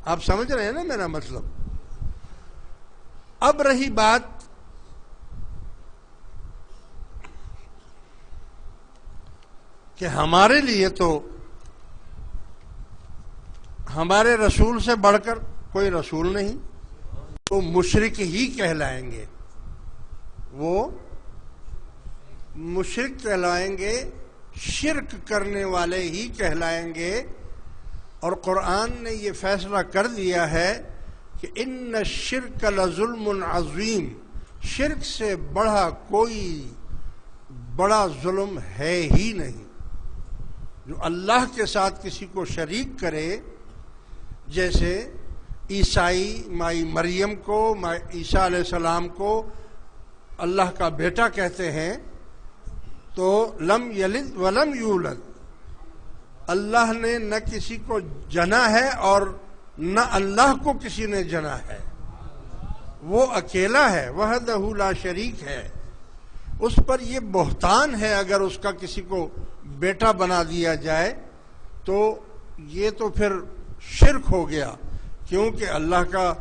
آپ سمجھ رہے ہیں نا میرا مطلب؟ اب رہی بات کہ ہمارے لیے تو ہمارے رسول سے بڑھ کر کوئی رسول نہیں، تو مشرک ہی کہلائیں گے، وہ مشرک کہلائیں گے، شرک کرنے والے ہی کہلائیں گے۔ اور قرآن نے یہ فیصلہ کر دیا ہے کہ ان الشرک لظلم عظیم، شرک سے بڑا کوئی بڑا ظلم ہے ہی نہیں۔ جو اللہ کے ساتھ کسی کو شریک کرے، جیسے عیسائی مائی مریم کو، عیسیٰ علیہ السلام کو اللہ کا بیٹا کہتے ہیں، تو لم یلد ولم یولد، اللہ نے نہ کسی کو جنا ہے اور نہ اللہ کو کسی نے جنا ہے، وہ اکیلا ہے، وحدہ لا شریک ہے۔ اس پر یہ بہتان ہے اگر اس کا کسی کو بیٹا بنا دیا جائے، تو یہ تو پھر شرک ہو گیا، کیونکہ اللہ کا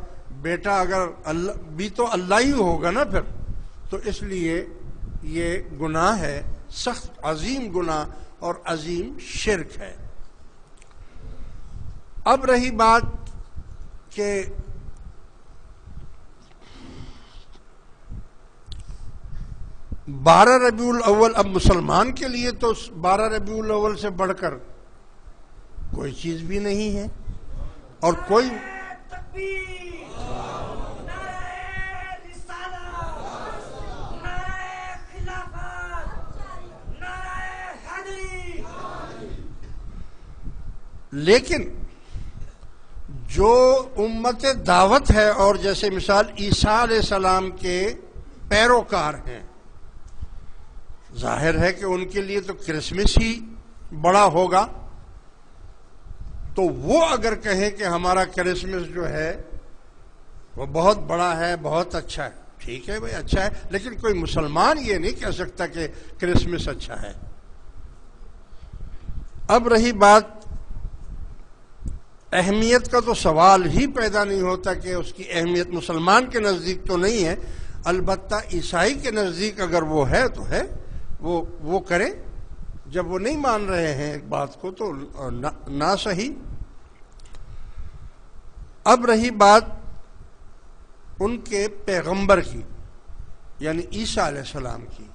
بیٹا اگر اللہ بھی تو اللہ ہی ہوگا نا پھر، تو اس لیے یہ گناہ ہے، سخت عظیم گناہ اور عظیم شرک ہے۔ اب رہی بات کہ بارہ ربیع الاول، اب مسلمان کے لیے تو 12 ربیع الاول سے بڑھ کر کوئی چیز بھی نہیں ہے، اور کوئی لیکن جو امت دعوت ہے اور جیسے مثال عیسیٰ علیہ السلام کے پیروکار ہیں، ظاہر ہے کہ ان کے لیے تو کرسمس ہی بڑا ہوگا، تو وہ اگر کہیں کہ ہمارا کرسمس جو ہے وہ بہت بڑا ہے، بہت اچھا ہے، ٹھیک ہے بھائی اچھا ہے، لیکن کوئی مسلمان یہ نہیں کہہ سکتا کہ کرسمس اچھا ہے۔ اب رہی بات اہمیت کا، تو سوال ہی پیدا نہیں ہوتا کہ اس کی اہمیت مسلمان کے نزدیک تو نہیں ہے، البتہ عیسائی کے نزدیک اگر وہ ہے تو ہے، وہ کریں، جب وہ نہیں مان رہے ہیں ایک بات کو تو نہ صحیح۔ اب رہی بات ان کے پیغمبر کی، یعنی عیسیٰ علیہ السلام کی،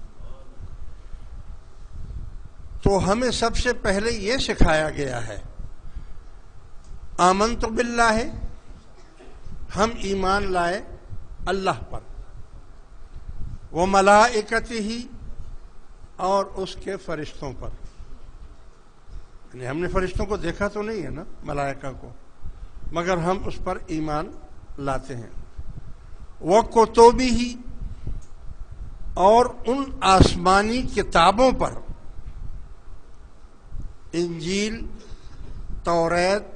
تو ہمیں سب سے پہلے یہ سکھایا گیا ہے آمنت باللہ، ہم ایمان لائے اللہ پر، وملائکتہ، اور اس کے فرشتوں پر، یعنی ہم نے فرشتوں کو دیکھا تو نہیں ہے نا، ملائکہ کو، مگر ہم اس پر ایمان لاتے ہیں، وکتبہ، اور ان آسمانی کتابوں پر، انجیل، توریت،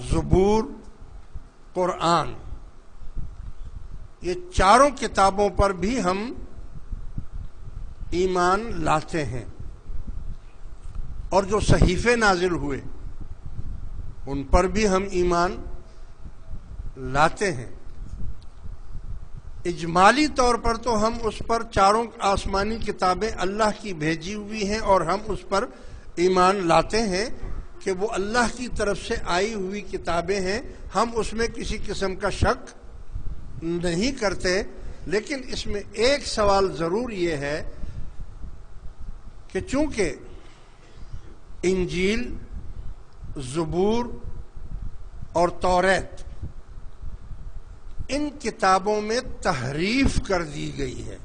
زبور، قرآن، یہ چاروں کتابوں پر بھی ہم ایمان لاتے ہیں، اور جو صحیفے نازل ہوئے ان پر بھی ہم ایمان لاتے ہیں۔ اجمالی طور پر تو ہم اس پر چاروں آسمانی کتابیں اللہ کی بھیجی ہوئی ہیں اور ہم اس پر ایمان لاتے ہیں کہ وہ اللہ کی طرف سے آئی ہوئی کتابیں ہیں، ہم اس میں کسی قسم کا شک نہیں کرتے۔ لیکن اس میں ایک سوال ضرور یہ ہے کہ چونکہ انجیل، زبور اور توریت ان کتابوں میں تحریف کر دی گئی ہے،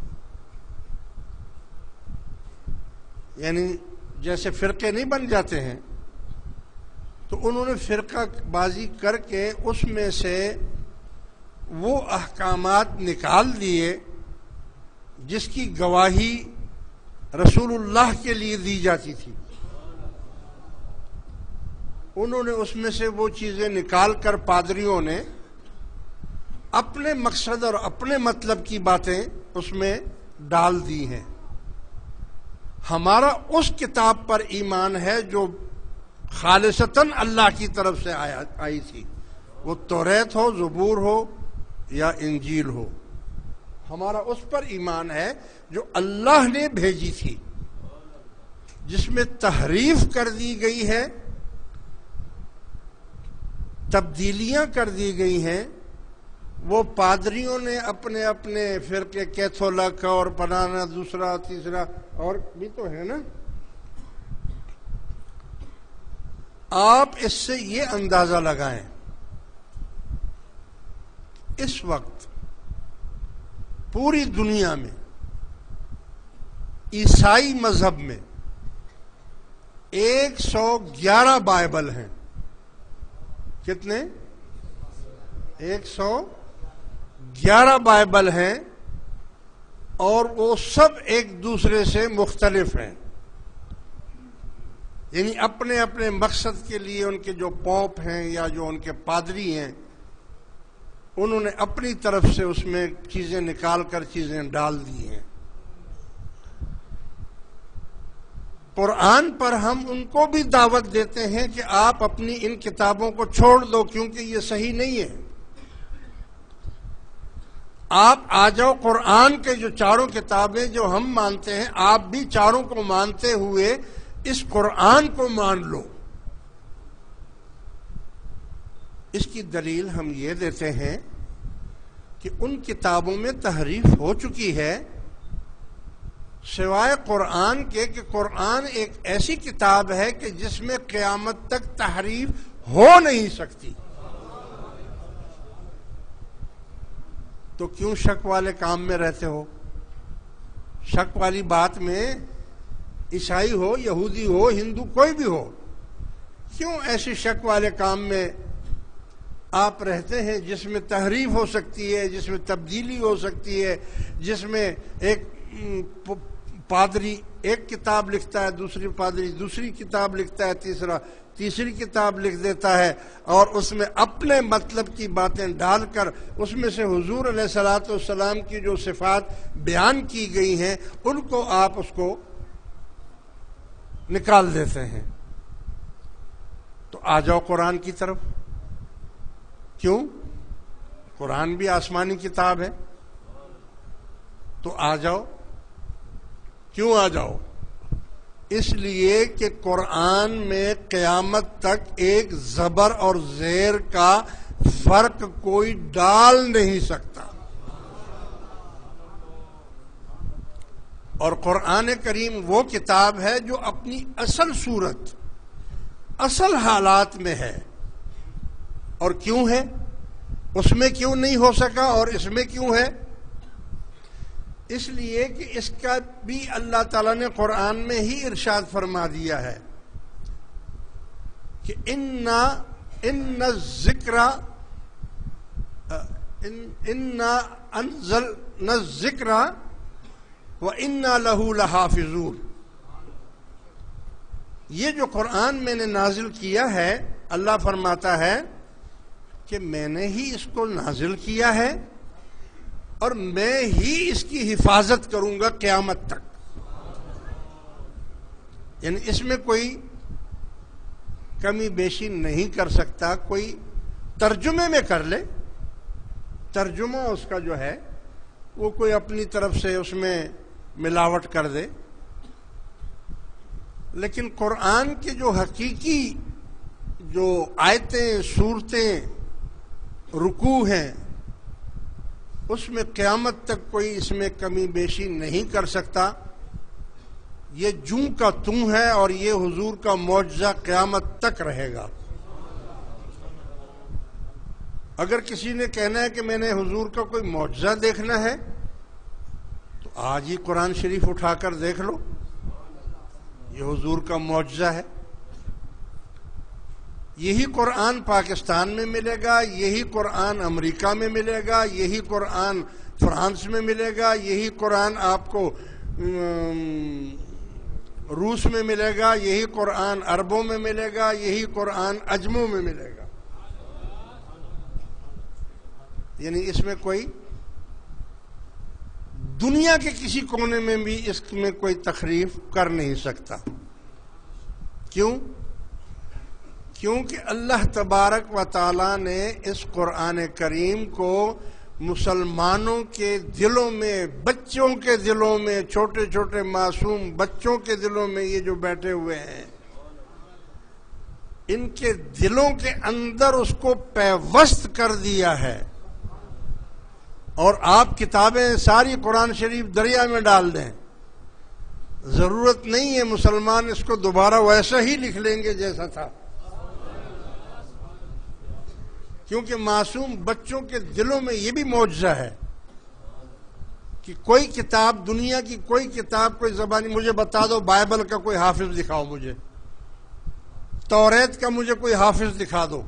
یعنی جیسے فرقے نہیں بن جاتے ہیں، تو انہوں نے فرقہ بازی کر کے اس میں سے وہ احکامات نکال دیے جس کی گواہی رسول اللہ کے لیے دی جاتی تھی، انہوں نے اس میں سے وہ چیزیں نکال کر پادریوں نے اپنے مقصد اور اپنے مطلب کی باتیں اس میں ڈال دی ہیں۔ ہمارا اس کتاب پر ایمان ہے جو خالصتاً اللہ کی طرف سے آئی تھی، وہ توریت ہو، زبور ہو یا انجیل ہو، ہمارا اس پر ایمان ہے جو اللہ نے بھیجی تھی، جس میں تحریف کر دی گئی ہے، تبدیلیاں کر دی گئی ہیں، وہ پادریوں نے اپنے اپنے فرقے کیتھولک اور بنانا دوسرا تیسرا اور بھی تو ہے نا۔ آپ اس سے یہ اندازہ لگائیں، اس وقت پوری دنیا میں عیسائی مذہب میں 111 بائبل ہیں۔ کتنے؟ 111 بائبل ہیں، اور وہ سب ایک دوسرے سے مختلف ہیں، یعنی اپنے اپنے مقصد کے لیے ان کے جو پوپ ہیں یا جو ان کے پادری ہیں، انہوں نے اپنی طرف سے اس میں چیزیں نکال کر چیزیں ڈال دی ہیں۔ قرآن پر ہم ان کو بھی دعوت دیتے ہیں کہ آپ اپنی ان کتابوں کو چھوڑ دو، کیونکہ یہ صحیح نہیں ہے۔ آپ آ جاؤ، قرآن کے جو چاروں کتابیں جو ہم مانتے ہیں، آپ بھی چاروں کو مانتے ہوئے اس قرآن کو مان لو۔ اس کی دلیل ہم یہ دیتے ہیں کہ ان کتابوں میں تحریف ہو چکی ہے، سوائے قرآن کے کہ قرآن ایک ایسی کتاب ہے کہ جس میں قیامت تک تحریف ہو نہیں سکتی۔ تو کیوں شک والے کام میں رہتے ہو؟ شک والی بات میں عیسائی ہو، یہودی ہو، ہندو، کوئی بھی ہو، کیوں ایسے شک والے کام میں آپ رہتے ہیں جس میں تحریف ہو سکتی ہے، جس میں تبدیلی ہو سکتی ہے، جس میں ایک پادری ایک کتاب لکھتا ہے، دوسری پادری دوسری کتاب لکھتا ہے، تیسرا تیسری کتاب لکھ دیتا ہے، اور اس میں اپنے مطلب کی باتیں ڈال کر اس میں سے حضور علیہ الصلوۃ والسلام کی جو صفات بیان کی گئی ہیں ان کو آپ اس کو نکال دیتے ہیں۔ تو آ جاؤ قرآن کی طرف۔ کیوں؟ قرآن بھی آسمانی کتاب ہے، تو آ جاؤ۔ کیوں آ جاؤ؟ اس لیے کہ قرآن میں قیامت تک ایک زبر اور زیر کا فرق کوئی ڈال نہیں سکتا، اور قرآن کریم وہ کتاب ہے جو اپنی اصل صورت، اصل حالات میں ہے۔ اور کیوں ہے؟ اس میں کیوں نہیں ہو سکا اور اس میں کیوں ہے؟ اس لیے کہ اس کا بھی اللہ تعالیٰ نے قرآن میں ہی ارشاد فرما دیا ہے کہ انا انزلنا الذکر وانا لہ لحافظون۔ یہ جو قرآن میں نے نازل کیا ہے، اللہ فرماتا ہے کہ میں نے ہی اس کو نازل کیا ہے اور میں ہی اس کی حفاظت کروں گا قیامت تک۔ یعنی اس میں کوئی کمی بیشی نہیں کر سکتا۔ کوئی ترجمے میں کر لے، ترجمہ اس کا جو ہے وہ کوئی اپنی طرف سے اس میں ملاوٹ کر دے، لیکن قرآن کے جو حقیقی جو آیتیں، صورتیں، رکوع ہیں، اس میں قیامت تک کوئی اس میں کمی بیشی نہیں کر سکتا۔ یہ جوں کا توں ہے، اور یہ حضور کا معجزہ قیامت تک رہے گا۔ اگر کسی نے کہنا ہے کہ میں نے حضور کا کوئی معجزہ دیکھنا ہے، تو آج ہی قرآن شریف اٹھا کر دیکھ لو، یہ حضور کا معجزہ ہے۔ یہی قرآن پاکستان میں ملے گا، یہی قرآن امریکہ میں ملے گا، یہی قرآن فرانس میں ملے گا، یہی قرآن آپ کو روس میں ملے گا، یہی قرآن عربوں میں ملے گا، یہی قرآن عجموں میں ملے گا۔ یعنی اس میں کوئی دنیا کے کسی کونے میں بھی اس میں کوئی تخریف کر نہیں سکتا۔ کیوں؟ کیونکہ اللہ تبارک و تعالیٰ نے اس قرآن کریم کو مسلمانوں کے دلوں میں، بچوں کے دلوں میں، چھوٹے چھوٹے معصوم بچوں کے دلوں میں، یہ جو بیٹھے ہوئے ہیں ان کے دلوں کے اندر اس کو پیوست کر دیا ہے. اور آپ کتابیں ساری قرآن شریف دریا میں ڈال دیں، ضرورت نہیں ہے مسلمان اس کو دوبارہ ویسا ہی لکھ لیں گے جیسا تھا، کیونکہ معصوم بچوں کے دلوں میں یہ بھی معجزہ ہے کہ کوئی کتاب، دنیا کی کوئی کتاب، کوئی زبانی، مجھے بتا دو بائبل کا کوئی حافظ دکھاؤ، مجھے توریت کا مجھے کوئی حافظ دکھا دو،